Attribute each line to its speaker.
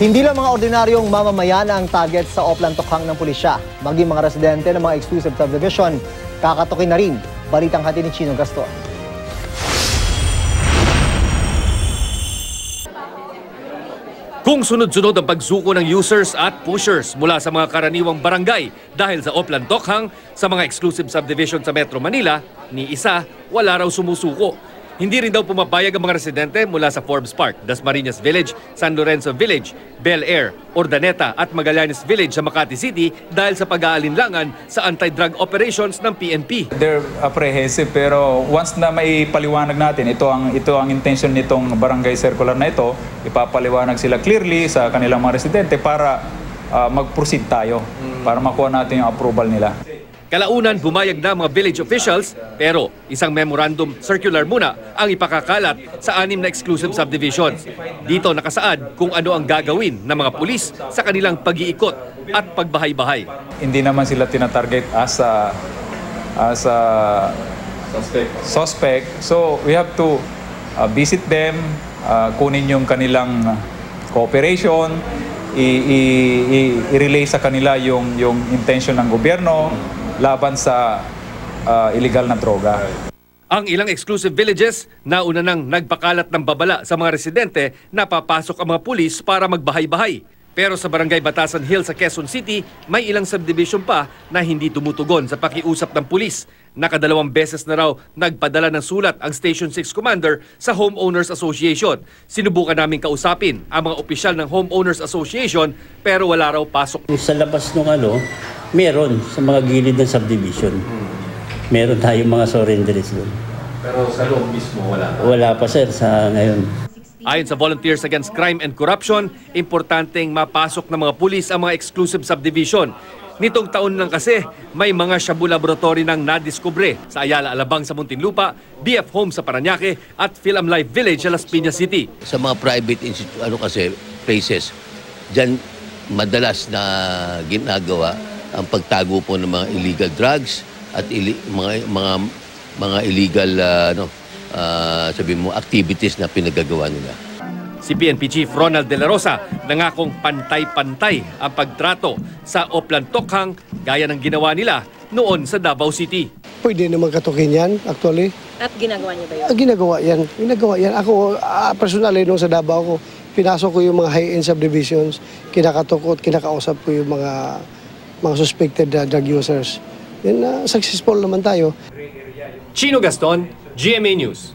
Speaker 1: Hindi lang mga ordinaryong mamamayan ang target sa Oplan Tokhang ng pulisya. Maging mga residente ng mga exclusive subdivision, kakatukin na rin. Balitang hatid ni Chino Gaston.
Speaker 2: Kung sunod-sunod ang pagsuko ng users at pushers mula sa mga karaniwang barangay dahil sa Oplan Tokhang sa mga exclusive subdivision sa Metro Manila, ni isa wala raw sumusuko. Hindi rin daw pumapayag ang mga residente mula sa Forbes Park, Dasmariñas Village, San Lorenzo Village, Bel Air, Urdaneta at Magallanes Village sa Makati City dahil sa pag-aalinlangan sa anti-drug operations ng PNP.
Speaker 3: They're apprehensive pero once na may paliwanag natin, ito ang intention nitong barangay circular na ito, ipapaliwanag sila clearly sa kanilang mga residente para mag-proceed tayo, para makuha natin yung approval nila.
Speaker 2: Kalaunan, bumayag na mga village officials pero isang memorandum circular muna ang ipakakalat sa 6 na exclusive subdivisions. Dito nakasaad kung ano ang gagawin ng mga pulis sa kanilang pag-iikot at pagbahay-bahay.
Speaker 3: Hindi naman sila tinatarget as a suspect. So we have to visit them, kunin yung kanilang cooperation, i-relay sa kanila yung intention ng gobyerno laban sa illegal na droga.
Speaker 2: Ang ilang exclusive villages nauna nang nagpakalat ng babala sa mga residente na papasok ang mga pulis para magbahay-bahay. Pero sa Barangay Batasan Hill sa Quezon City, may ilang subdivision pa na hindi tumutugon sa pakiusap ng pulis. Nakadalawang beses na raw nagpadala ng sulat ang Station 6 Commander sa Homeowners Association. Sinubukan namin kausapin ang mga opisyal ng Homeowners Association pero wala raw pasok.
Speaker 4: Sa labas ng meron sa mga gilid ng subdivision. Meron tayong mga surrenderies doon.
Speaker 2: Pero sa loob mismo wala.
Speaker 4: Wala pa sir sa ngayon.
Speaker 2: Ayon sa Volunteers Against Crime and Corruption, importanteng mapasok ng mga pulis ang mga exclusive subdivision. Nitong taon lang kasi, may mga shabu laboratory nang nadiskubre sa Ayala Alabang sa Muntinlupa, BF Home sa Parañaque at Philam Life Village sa Las Piñas City.
Speaker 5: Sa mga private places, diyan madalas na ginagawa ang pagtago po ng mga illegal drugs at mga illegal activities na pinagagawa nila.
Speaker 2: Si PNP Chief Ronald De La Rosa nangakong pantay-pantay ang pagtrato sa Oplan Tokhang gaya ng ginawa nila noon sa Davao City.
Speaker 6: Pwede naman katukin yan, actually.
Speaker 7: At ginagawa niyo ba yun?
Speaker 6: Ginagawa yan. Ako, personally, nung sa Davao ko, pinasok ko yung mga high-end subdivisions, kinakatukot, kinakausap ko yung mga suspected drug users. Then, successful naman tayo.
Speaker 2: Chino Gaston, GMA News.